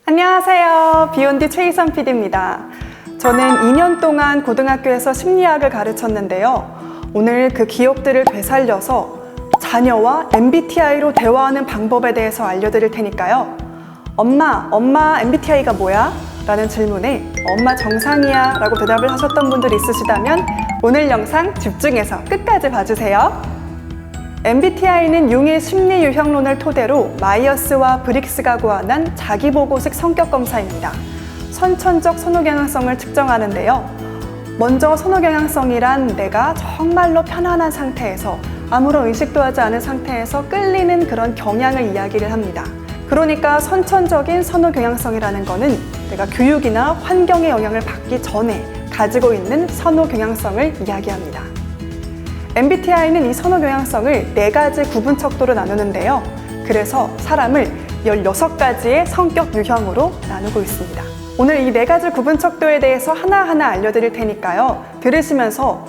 안녕하세요. 비욘디 최희선 PD입니다. 저는 2년 동안 고등학교에서 심리학을 가르쳤는데요. 오늘 그 기억들을 되살려서 자녀와 MBTI로 대화하는 방법에 대해서 알려드릴 테니까요. 엄마 MBTI가 뭐야? 라는 질문에 엄마 정상이야 라고 대답을 하셨던 분들이 있으시다면 오늘 영상 집중해서 끝까지 봐주세요. MBTI는 융의 심리 유형론을 토대로 마이어스와 브릭스가 고안한 자기보고식 성격 검사입니다. 선천적 선호경향성을 측정하는데요. 먼저 선호경향성이란 내가 정말로 편안한 상태에서 아무런 의식도 하지 않은 상태에서 끌리는 그런 경향을 이야기를 합니다. 그러니까 선천적인 선호경향성이라는 거는 내가 교육이나 환경의 영향을 받기 전에 가지고 있는 선호경향성을 이야기합니다. MBTI는 이 선호경향성을 4가지 구분 척도로 나누는데요. 그래서 사람을 16가지의 성격 유형으로 나누고 있습니다. 오늘 이 4가지 구분 척도에 대해서 하나하나 알려드릴 테니까요. 들으시면서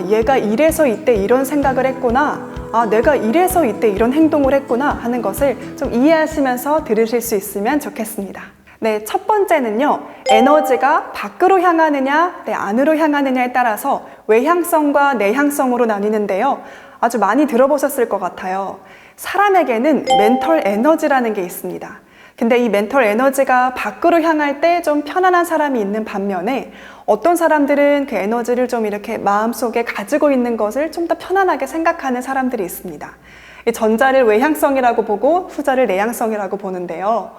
얘가 이래서 이때 이런 생각을 했구나, 내가 이래서 이때 이런 행동을 했구나 하는 것을 좀 이해하시면서 들으실 수 있으면 좋겠습니다. 네, 첫 번째는요. 에너지가 밖으로 향하느냐, 안으로 향하느냐에 따라서 외향성과 내향성으로 나뉘는데요. 아주 많이 들어보셨을 것 같아요. 사람에게는 멘털 에너지라는 게 있습니다. 근데 이 멘털 에너지가 밖으로 향할 때 좀 편안한 사람이 있는 반면에 어떤 사람들은 그 에너지를 좀 이렇게 마음속에 가지고 있는 것을 좀 더 편안하게 생각하는 사람들이 있습니다. 이 전자를 외향성이라고 보고 후자를 내향성이라고 보는데요.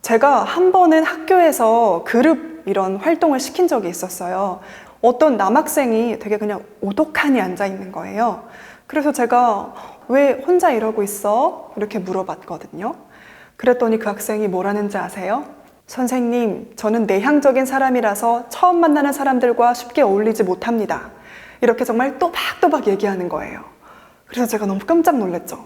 제가 한 번은 학교에서 그룹 이런 활동을 시킨 적이 있었어요. 어떤 남학생이 되게 그냥 오독하니 앉아 있는 거예요. 그래서 제가 왜 혼자 이러고 있어? 이렇게 물어봤거든요. 그랬더니 그 학생이 뭐라는지 아세요? 선생님, 저는 내향적인 사람이라서 처음 만나는 사람들과 쉽게 어울리지 못합니다. 이렇게 정말 또박또박 얘기하는 거예요. 그래서 제가 너무 깜짝 놀랐죠.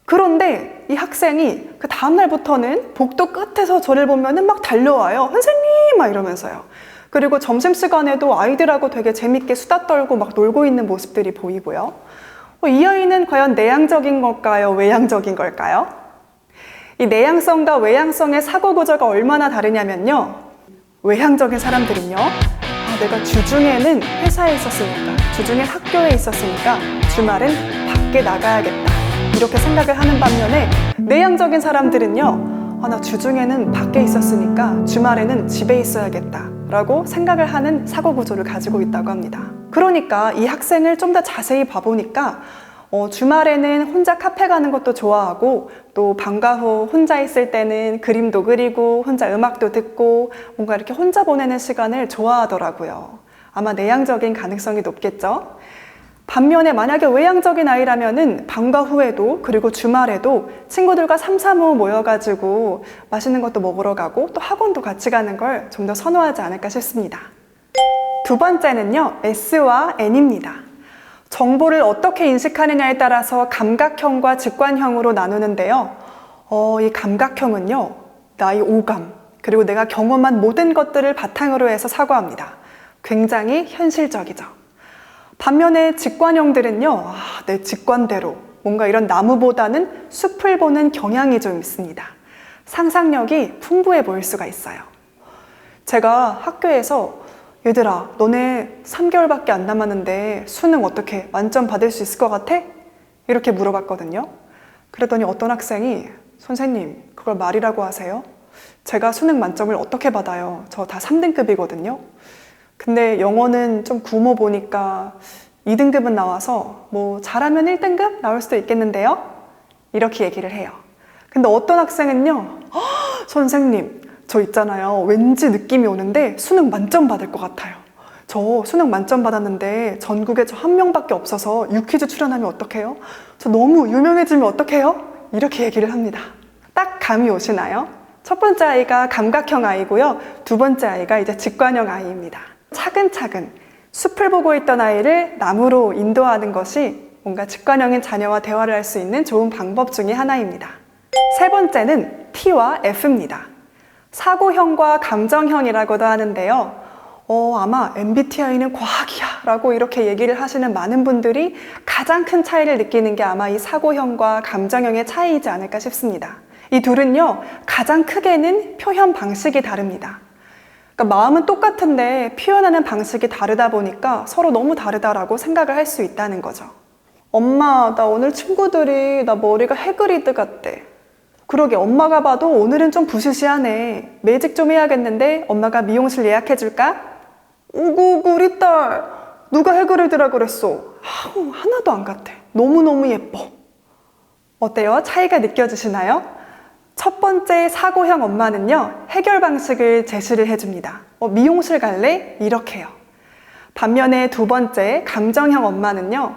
그런데 이 학생이 그 다음날부터는 복도 끝에서 저를 보면은 막 달려와요. 선생님! 막 이러면서요. 그리고 점심시간에도 아이들하고 되게 재밌게 수다 떨고 막 놀고 있는 모습들이 보이고요. 이 아이는 과연 내향적인 걸까요? 외향적인 걸까요? 이 내향성과 외향성의 사고 구조가 얼마나 다르냐면요. 외향적인 사람들은요. 내가 주중에는 회사에 있었으니까, 주중엔 학교에 있었으니까 주말은 밖에 나가야겠다. 이렇게 생각을 하는 반면에 내향적인 사람들은요. 나 주중에는 밖에 있었으니까 주말에는 집에 있어야겠다 라고 생각을 하는 사고 구조를 가지고 있다고 합니다. 그러니까 이 학생을 좀 더 자세히 봐보니까 주말에는 혼자 카페 가는 것도 좋아하고 또 방과 후 혼자 있을 때는 그림도 그리고 혼자 음악도 듣고 뭔가 이렇게 혼자 보내는 시간을 좋아하더라고요. 아마 내향적인 가능성이 높겠죠? 반면에 만약에 외향적인 아이라면은 방과 후에도 그리고 주말에도 친구들과 삼삼오오 모여가지고 맛있는 것도 먹으러 가고 또 학원도 같이 가는 걸 좀 더 선호하지 않을까 싶습니다. 두 번째는요, S와 N입니다. 정보를 어떻게 인식하느냐에 따라서 감각형과 직관형으로 나누는데요. 이 감각형은요, 나의 오감, 그리고 내가 경험한 모든 것들을 바탕으로 해서 사고합니다. 굉장히 현실적이죠. 반면에 직관형들은요, 내 직관대로 뭔가 이런 나무보다는 숲을 보는 경향이 좀 있습니다. 상상력이 풍부해 보일 수가 있어요. 제가 학교에서 얘들아, 너네 3개월밖에 안 남았는데 수능 어떻게 만점 받을 수 있을 것 같아? 이렇게 물어봤거든요. 그랬더니 어떤 학생이 선생님, 그걸 말이라고 하세요? 제가 수능 만점을 어떻게 받아요? 저 다 3등급이거든요. 근데 영어는 좀 구모 보니까 2등급은 나와서 뭐 잘하면 1등급 나올 수도 있겠는데요? 이렇게 얘기를 해요. 근데 어떤 학생은요, 선생님, 저 있잖아요. 왠지 느낌이 오는데 수능 만점 받을 것 같아요. 저 수능 만점 받았는데 전국에 저 한 명밖에 없어서 유퀴즈 출연하면 어떡해요? 저 너무 유명해지면 어떡해요? 이렇게 얘기를 합니다. 딱 감이 오시나요? 첫 번째 아이가 감각형 아이고요. 두 번째 아이가 이제 직관형 아이입니다. 차근차근 숲을 보고 있던 아이를 나무로 인도하는 것이 뭔가 직관형인 자녀와 대화를 할 수 있는 좋은 방법 중에 하나입니다. 세 번째는 T와 F입니다. 사고형과 감정형이라고도 하는데요. 아마 MBTI는 과학이야 라고 이렇게 얘기를 하시는 많은 분들이 가장 큰 차이를 느끼는 게 아마 이 사고형과 감정형의 차이이지 않을까 싶습니다. 이 둘은요, 가장 크게는 표현 방식이 다릅니다. 그러니까 마음은 똑같은데 표현하는 방식이 다르다 보니까 서로 너무 다르다라고 생각을 할 수 있다는 거죠. 엄마, 나 오늘 친구들이 나 머리가 해그리드 같대. 그러게 엄마가 봐도 오늘은 좀 부시시하네. 매직 좀 해야겠는데 엄마가 미용실 예약해 줄까? 오구 우리 딸 누가 해그리드라 그랬어? 하나도 안 같아. 너무너무 예뻐. 어때요? 차이가 느껴지시나요? 첫 번째 사고형 엄마는요, 해결 방식을 제시를 해줍니다. 미용실 갈래? 이렇게요. 반면에 두 번째 감정형 엄마는요,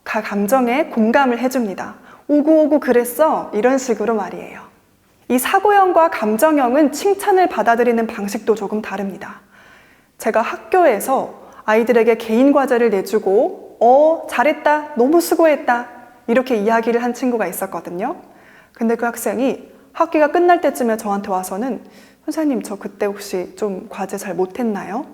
감정에 공감을 해줍니다. 오구 그랬어? 이런 식으로 말이에요. 이 사고형과 감정형은 칭찬을 받아들이는 방식도 조금 다릅니다. 제가 학교에서 아이들에게 개인 과제를 내주고 잘했다, 너무 수고했다 이렇게 이야기를 한 친구가 있었거든요. 근데 그 학생이 학기가 끝날 때쯤에 저한테 와서는 선생님, 저 그때 혹시 좀 과제 잘 못했나요?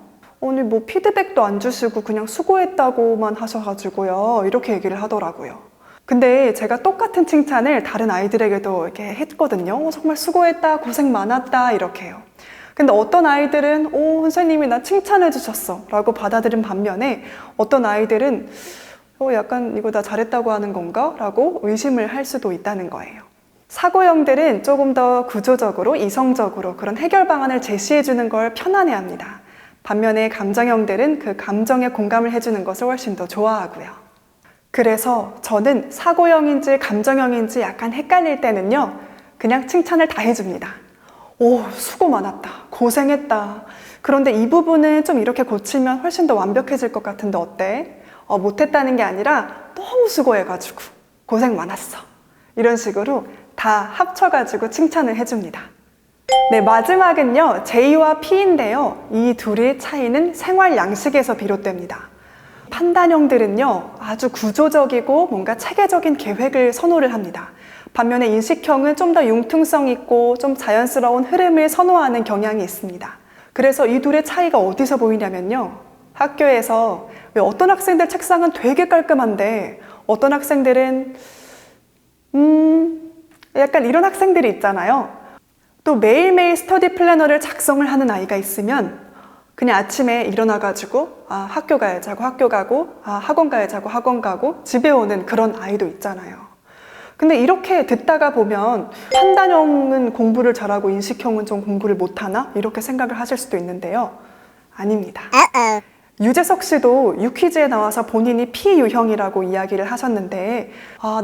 아니 뭐 피드백도 안 주시고 그냥 수고했다고만 하셔가지고요, 이렇게 얘기를 하더라고요. 근데 제가 똑같은 칭찬을 다른 아이들에게도 이렇게 했거든요. 정말 수고했다, 고생 많았다 이렇게요. 근데 어떤 아이들은 선생님이 나 칭찬해 주셨어 라고 받아들인 반면에 어떤 아이들은 약간 이거 나 잘했다고 하는 건가? 라고 의심을 할 수도 있다는 거예요. 사고형들은 조금 더 구조적으로 이성적으로 그런 해결 방안을 제시해 주는 걸 편안해 합니다. 반면에 감정형들은 그 감정에 공감을 해주는 것을 훨씬 더 좋아하고요. 그래서 저는 사고형인지 감정형인지 약간 헷갈릴 때는요, 그냥 칭찬을 다 해줍니다. 수고 많았다, 고생했다. 그런데 이 부분은 좀 이렇게 고치면 훨씬 더 완벽해질 것 같은데 어때? 못했다는 게 아니라 너무 수고해가지고 고생 많았어. 이런 식으로 다 합쳐가지고 칭찬을 해줍니다. 네, 마지막은요, J와 P인데요. 이 둘의 차이는 생활 양식에서 비롯됩니다. 판단형들은요, 아주 구조적이고 뭔가 체계적인 계획을 선호를 합니다. 반면에 인식형은 좀 더 융통성 있고 좀 자연스러운 흐름을 선호하는 경향이 있습니다. 그래서 이 둘의 차이가 어디서 보이냐면요, 학교에서 왜 어떤 학생들 책상은 되게 깔끔한데 어떤 학생들은 약간 이런 학생들이 있잖아요. 또 매일매일 스터디 플래너를 작성을 하는 아이가 있으면 그냥 아침에 일어나가지고 학교 가야지 하고 학교 가고 학원 가야지 하고 학원 가고 집에 오는 그런 아이도 있잖아요. 근데 이렇게 듣다가 보면 판단형은 공부를 잘하고 인식형은 좀 공부를 못하나? 이렇게 생각을 하실 수도 있는데요. 아닙니다. 유재석 씨도 유퀴즈에 나와서 본인이 P유형이라고 이야기를 하셨는데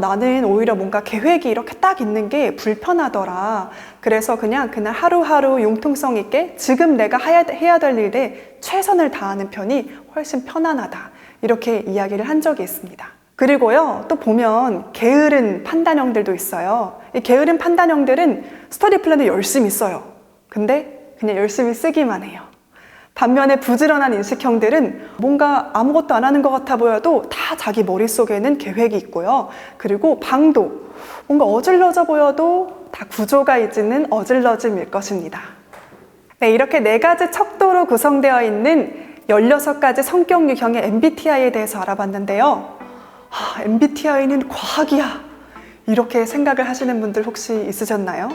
나는 오히려 뭔가 계획이 이렇게 딱 있는 게 불편하더라. 그래서 그냥 그날 하루하루 융통성 있게 지금 내가 해야 될 일에 최선을 다하는 편이 훨씬 편안하다. 이렇게 이야기를 한 적이 있습니다. 그리고요, 또 보면 게으른 판단형들도 있어요. 이 게으른 판단형들은 스터디 플랜을 열심히 써요. 근데 그냥 열심히 쓰기만 해요. 반면에 부지런한 인식형들은 뭔가 아무것도 안 하는 것 같아 보여도 다 자기 머릿속에는 계획이 있고요. 그리고 방도 뭔가 어질러져 보여도 다 구조가 있는 어질러짐일 것입니다. 네, 이렇게 4가지 척도로 구성되어 있는 16가지 성격 유형의 MBTI에 대해서 알아봤는데요. MBTI는 과학이야, 이렇게 생각을 하시는 분들 혹시 있으셨나요?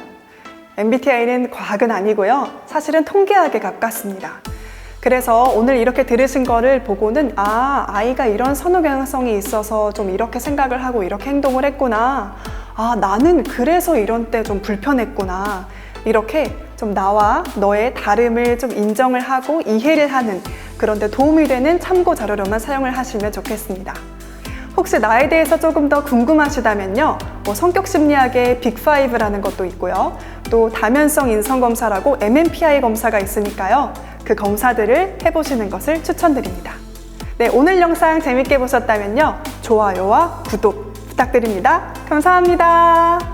MBTI는 과학은 아니고요, 사실은 통계학에 가깝습니다. 그래서 오늘 이렇게 들으신 거를 보고는 아이가 이런 선호 경향성이 있어서 좀 이렇게 생각을 하고 이렇게 행동을 했구나, 나는 그래서 이런 때 좀 불편했구나, 이렇게 좀 나와 너의 다름을 좀 인정을 하고 이해를 하는 그런 데 도움이 되는 참고 자료로만 사용을 하시면 좋겠습니다. 혹시 나에 대해서 조금 더 궁금하시다면요, 성격 심리학의 빅5라는 것도 있고요, 또 다면성 인성 검사라고 MMPI 검사가 있으니까요, 그 검사들을 해보시는 것을 추천드립니다. 네, 오늘 영상 재밌게 보셨다면요, 좋아요와 구독 부탁드립니다. 감사합니다.